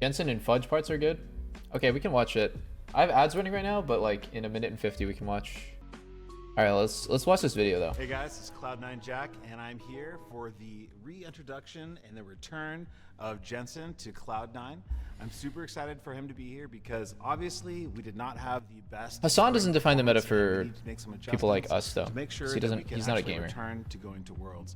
Jensen and Fudge parts are good. Okay, we can watch it. I have ads running right now, but like in a minute and 50 we can watch. All right, let's watch this video though. Hey guys, it's Cloud9 Jack, and I'm here for the reintroduction and the return of Jensen to Cloud9. I'm super excited for him to be here because obviously we did not have the best. Hassan doesn't define the meta for people like us though. To make sure he doesn't. He's not a gamer. Return to going to Worlds.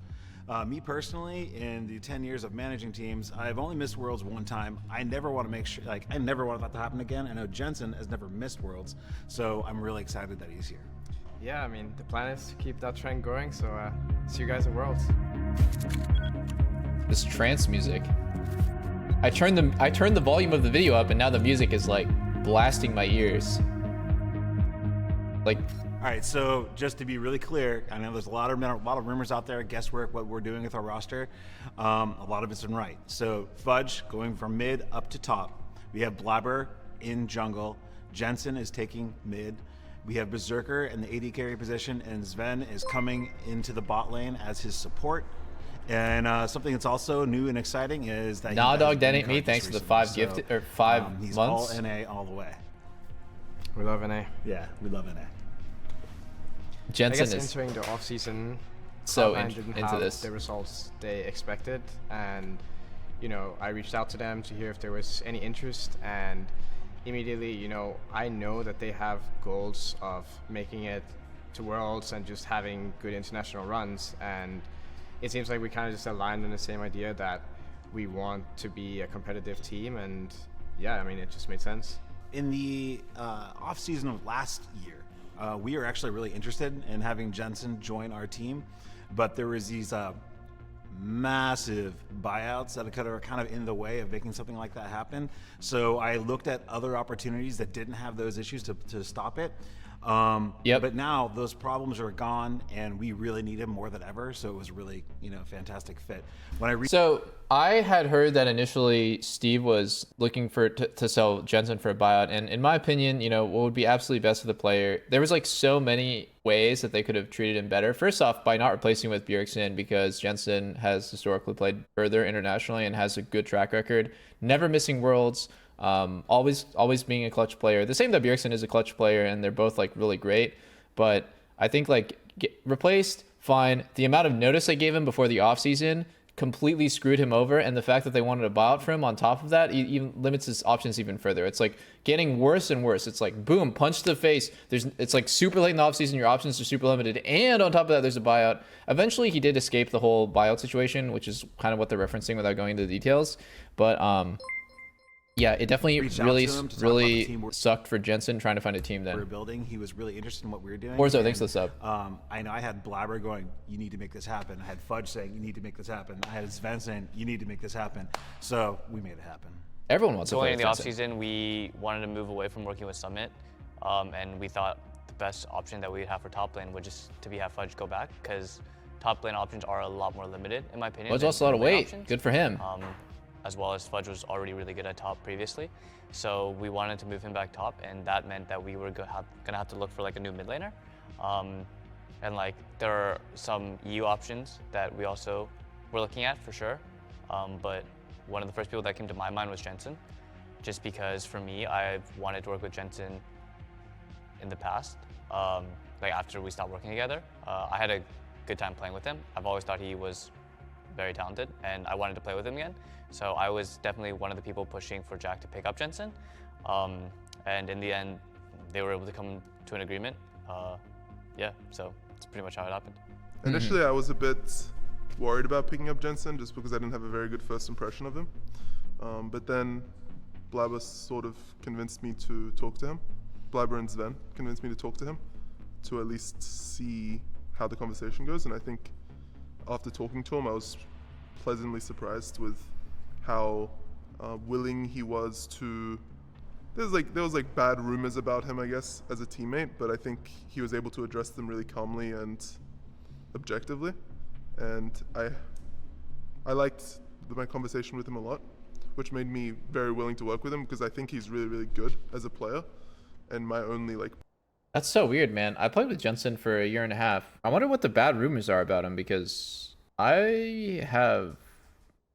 Me personally, in the 10 years of managing teams, I've only missed Worlds one time. I never want to make sure, like, I never want that to happen again. I know Jensen has never missed Worlds, so I'm really excited that he's here. Yeah, I mean, the plan is to keep that trend going, so see you guys at Worlds. This trance music. I turned the volume of the video up, and now the music is like blasting my ears. Like. All right, so just to be really clear, I know there's a lot of rumors out there, guesswork, what we're doing with our roster. A lot of it's been right. So Fudge going from mid up to top. We have Blabber in jungle. Jensen is taking mid. We have Berserker in the AD carry position, and Sven is coming into the bot lane as his support. And something that's also new and exciting is that Nah, dog, that ain't me. Thanks to the 5 gifted or 5 he's months. All NA all the way. We love NA. Yeah, we love NA. Jensen I guess is entering the off season, so didn't into have this. the results they expected, and you know, I reached out to them to hear if there was any interest, and immediately, you know, I know that they have goals of making it to Worlds and just having good international runs, and it seems like we kind of just aligned on the same idea that we want to be a competitive team, and yeah, I mean, it just made sense. In the off season of last year, we were actually really interested in having Jensen join our team, but there was these massive buyouts that are kind of in the way of making something like that happen. So I looked at other opportunities that didn't have those issues to stop it. But now those problems are gone, and we really need him more than ever. So it was really, you know, a fantastic fit. So I had heard that initially Steve was looking for to sell Jensen for a buyout, and in my opinion, you know, what would be absolutely best for the player, there was like so many ways that they could have treated him better. First off, by not replacing with Bjergsen, because Jensen has historically played further internationally and has a good track record, never missing Worlds. Always being a clutch player. The same that Bjergsen is a clutch player, and they're both like really great. But I think like replaced, fine. The amount of notice they gave him before the offseason completely screwed him over, and the fact that they wanted to buy out for him on top of that even limits his options even further. It's like getting worse and worse. It's like boom, punch to the face. It's like super late in the offseason, your options are super limited, and on top of that there's a buyout. Eventually he did escape the whole buyout situation, which is kind of what they're referencing without going into the details. But yeah, it definitely really sucked for Jensen trying to find a team then. We were building. He was really interested in what we were doing. Orzo, thanks for the sub. I know I had Blabber going, you need to make this happen. I had Fudge saying, you need to make this happen. I had Sven saying, you need to make this happen. So we made it happen. Everyone wants to play in the offseason, we wanted to move away from working with Summit, and we thought the best option that we'd have for top lane would just to have Fudge go back, because top lane options are a lot more limited, in my opinion. Fudge lost a lot of weight. Good for him. As well as Fudge was already really good at top previously. So we wanted to move him back top, and that meant that we were gonna have to look for like a new mid laner. And like there are some EU options that we also were looking at for sure. But one of the first people that came to my mind was Jensen, just because for me, I've wanted to work with Jensen in the past. Like after we stopped working together, I had a good time playing with him. I've always thought he was very talented, and I wanted to play with him again. So I was definitely one of the people pushing for Jack to pick up Jensen. And in the end, they were able to come to an agreement. Yeah, so that's pretty much how it happened. Initially, I was a bit worried about picking up Jensen just because I didn't have a very good first impression of him. But then Blabber sort of convinced me to talk to him. Blabber and Sven convinced me to talk to him to at least see how the conversation goes. And I think after talking to him, I was pleasantly surprised with how willing he was to. There was like bad rumors about him, I guess, as a teammate, but I think he was able to address them really calmly and objectively, and I liked my conversation with him a lot, which made me very willing to work with him because I think he's really, really good as a player, and my only like. That's so weird, man. I played with Jensen for a year and a half. I wonder what the bad rumors are about him, because I have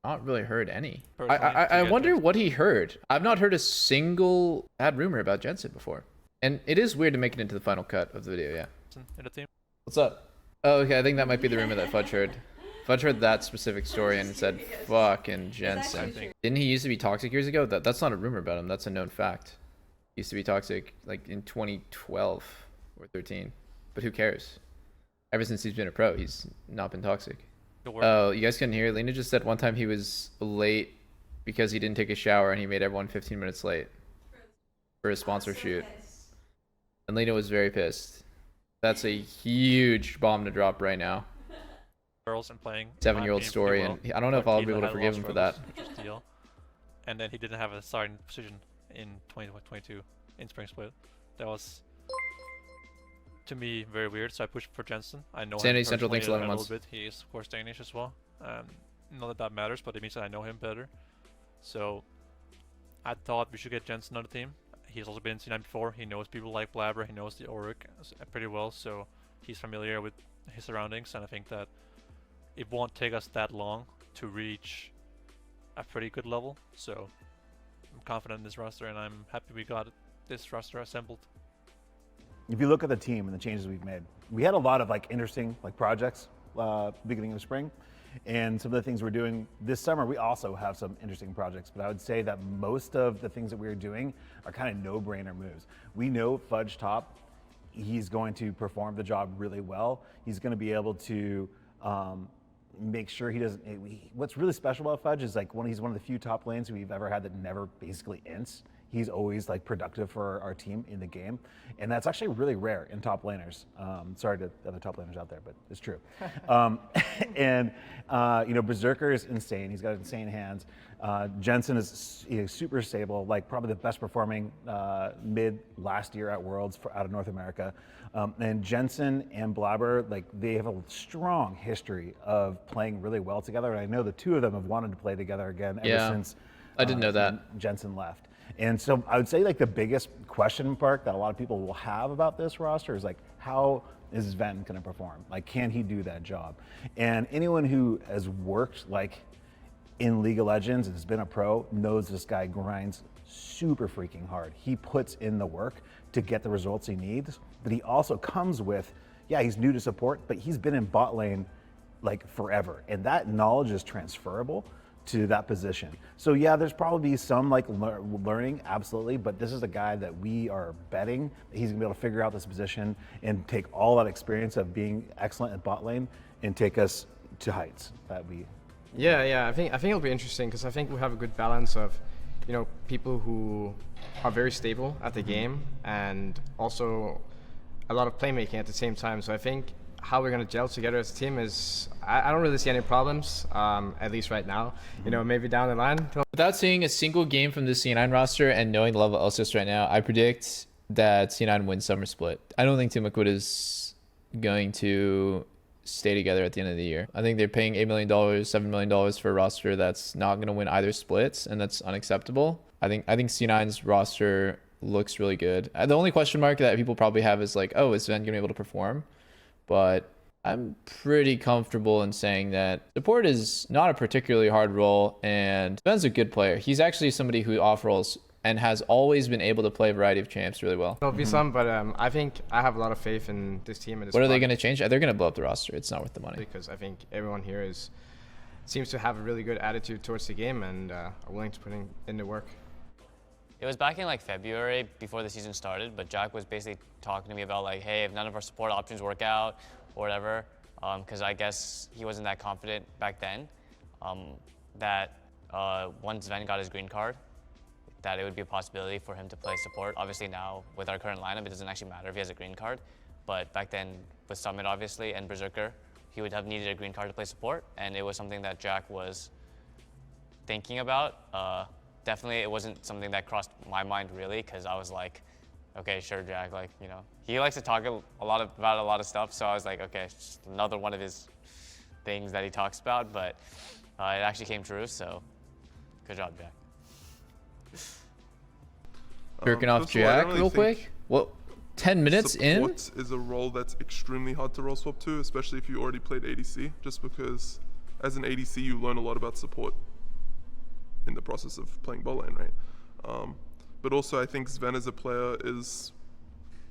Not really heard any. Personally, I to get wonder those. what he heard. I've not heard a single bad rumor about Jensen before. And it is weird to make it into the final cut of the video, yeah. In the team. What's up? Oh, okay, I think that might be the rumor that Fudge heard. Fudge heard that specific story and said, fucking Jensen. Didn't he used to be toxic years ago? That's not a rumor about him. That's a known fact. He used to be toxic like in 2012 or 13. But who cares? Ever since he's been a pro, he's not been toxic. Good work. Oh, you guys couldn't hear? Lena just said one time he was late because he didn't take a shower and he made everyone 15 minutes late for a sponsor shoot. And Lena was very pissed. That's a huge bomb to drop right now. Girls and playing. 7-year-old story, well, and I don't know if but I'll he be able to had a lot forgive of him for struggles, that. which was deal. And then he didn't have a starting position in 2022 in spring split. That was, to me, very weird. So I pushed for Jensen. I know Sanity him Central, thanks personally 11 a months. little bit. He is of course Danish as well. Not that that matters, but it means that I know him better. So I thought we should get Jensen on the team. He's also been in C9 before. He knows people like Blabber. He knows the Oric pretty well, so he's familiar with his surroundings. And I think that it won't take us that long to reach a pretty good level. So I'm confident in this roster, and I'm happy we got this roster assembled. If you look at the team and the changes we've made, we had a lot of like interesting like projects beginning of spring, and some of the things we're doing this summer. We also have some interesting projects, but I would say that most of the things that we're doing are kind of no-brainer moves. We know Fudge top, he's going to perform the job really well. He's going to be able to make sure he doesn't. What's really special about Fudge is like he's one of the few top lanes we've ever had that never basically ints. He's always like productive for our team in the game, and that's actually really rare in top laners. Sorry to the other top laners out there, but it's true. And you know, Berserker is insane. He's got insane hands. Jensen is super stable, like probably the best performing mid last year at Worlds out of North America. And Jensen and Blabber, like they have a strong history of playing really well together. And I know the two of them have wanted to play together again ever since I didn't know that. Jensen left. And so I would say like the biggest question mark that a lot of people will have about this roster is like, how is Sven going to perform? Like, can he do that job? And anyone who has worked like in League of Legends and has been a pro knows this guy grinds super freaking hard. He puts in the work to get the results he needs, but he also comes with, yeah, he's new to support, but he's been in bot lane like forever. And that knowledge is transferable to that position. So yeah, there's probably some like learning, absolutely, but this is a guy that we are betting that he's gonna be able to figure out this position and take all that experience of being excellent at bot lane and take us to heights that we. Yeah. I think it'll be interesting because I think we have a good balance of, you know, people who are very stable at the game and also a lot of playmaking at the same time. So I think how we're going to gel together as a team is, I don't really see any problems, at least right now. You know, maybe down the line. Without seeing a single game from the C9 roster and knowing the level of LCS right now, I predict that C9 wins Summer Split. I don't think Team Liquid is going to stay together at the end of the year. I think they're paying $8 million, $7 million for a roster that's not going to win either splits, and that's unacceptable. I think C9's roster looks really good. The only question mark that people probably have is like, oh, is Sven going to be able to perform? But I'm pretty comfortable in saying that support is not a particularly hard role, and Sven's a good player. He's actually somebody who off-rolls and has always been able to play a variety of champs really well. There'll be some, but I think I have a lot of faith in this team and this What are they squad going to change? They're going to blow up the roster. It's not worth the money. because I think everyone here seems to have a really good attitude towards the game and are willing to put in the work. It was back in like February before the season started, but Jack was basically talking to me about like, hey, if none of our support options work out or whatever, because I guess he wasn't that confident back then, that once Sven got his green card, that it would be a possibility for him to play support. Obviously now with our current lineup, it doesn't actually matter if he has a green card, but back then with Summit obviously and Berserker, he would have needed a green card to play support, and it was something that Jack was thinking about. Definitely it wasn't something that crossed my mind really, because I was like, okay, sure, Jack, like, you know, he likes to talk about a lot of stuff, so I was like, okay, it's just another one of his things that he talks about, but it actually came true, so good job, Jack. Jerking off first of all, I Jack don't really real think quick. Well, 10 minutes in? Support is a role that's extremely hard to role swap to, especially if you already played ADC, just because as an ADC you learn a lot about support in the process of playing bot lane, right? But also I think Sven as a player is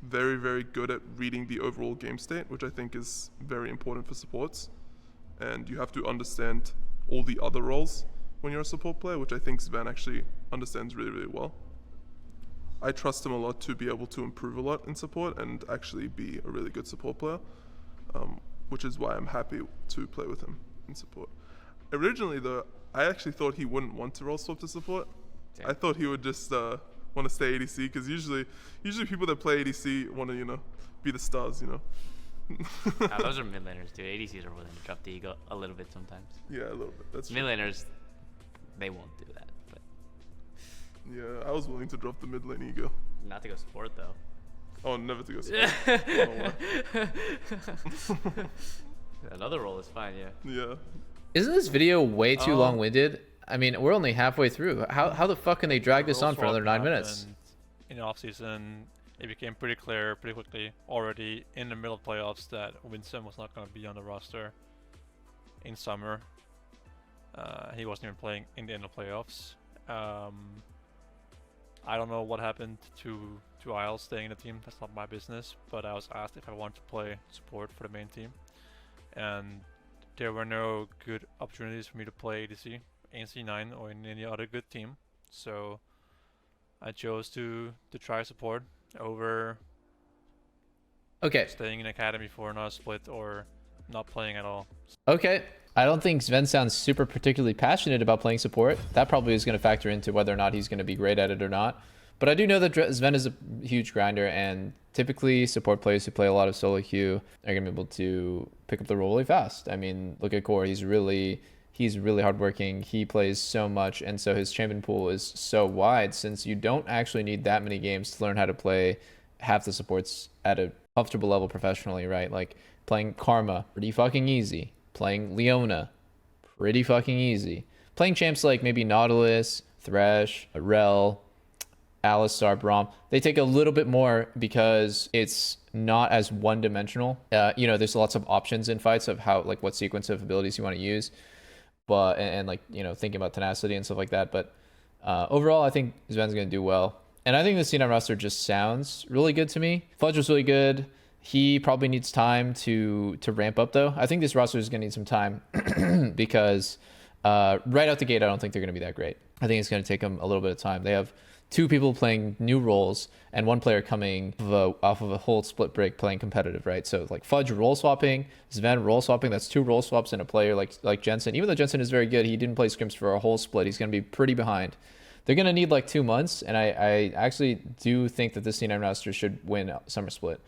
very, very good at reading the overall game state, which I think is very important for supports. And you have to understand all the other roles when you're a support player, which I think Sven actually understands really, really well. I trust him a lot to be able to improve a lot in support and actually be a really good support player, which is why I'm happy to play with him in support. Originally though, I actually thought he wouldn't want to role swap to support. Damn. I thought he would just want to stay ADC, because usually people that play ADC want to, be the stars, Those are mid laners, dude. ADCs are willing to drop the ego a little bit sometimes. Yeah, a little bit. That's Mid true. laners, they won't do that, but Yeah, I was willing to drop the mid lane ego. not to go support though. Oh, never to go support. Another role is fine, yeah. Yeah. Isn't this video way too Oh. long-winded? I mean, we're only halfway through. How the fuck can they drag this Role on for another swap 9 minutes? happened In the offseason, it became pretty clear pretty quickly already in the middle of playoffs that Winston was not going to be on the roster in summer. He wasn't even playing in the end of playoffs. I don't know what happened to Isles staying in the team. That's not my business. But I was asked if I wanted to play support for the main team, and there were no good opportunities for me to play ADC in C9 or in any other good team. So I chose to try support over Okay, staying in academy for another split or not playing at all. okay. I don't think Sven sounds super particularly passionate about playing support. That probably is going to factor into whether or not he's going to be great at it or not. But I do know that Sven is a huge grinder, and typically support players who play a lot of solo queue are going to be able to pick up the role really fast. I mean, look at Core. He's really hardworking. He plays so much, and so his champion pool is so wide, since you don't actually need that many games to learn how to play half the supports at a comfortable level professionally, right? Like playing Karma, pretty fucking easy. Playing Leona, pretty fucking easy. Playing champs like maybe Nautilus, Thresh, Rel, Alistar, Braum, they take a little bit more because it's not as one-dimensional. There's lots of options in fights of how, like, what sequence of abilities you want to use, but and like, thinking about tenacity and stuff like that. But overall, I think Sven's gonna do well, and I think the C9 roster just sounds really good to me. Fudge was really good. He probably needs time to ramp up, though. I think this roster is going to need some time because right out the gate, I don't think they're going to be that great. I think it's going to take them a little bit of time. They have 2 people playing new roles and 1 player coming off of a whole split break playing competitive, right? So like Fudge role swapping, Sven role swapping. That's 2 role swaps in a player like Jensen. Even though Jensen is very good, he didn't play scrims for a whole split. He's going to be pretty behind. They're going to need like 2 months, and I actually do think that the C9 roster should win Summer Split.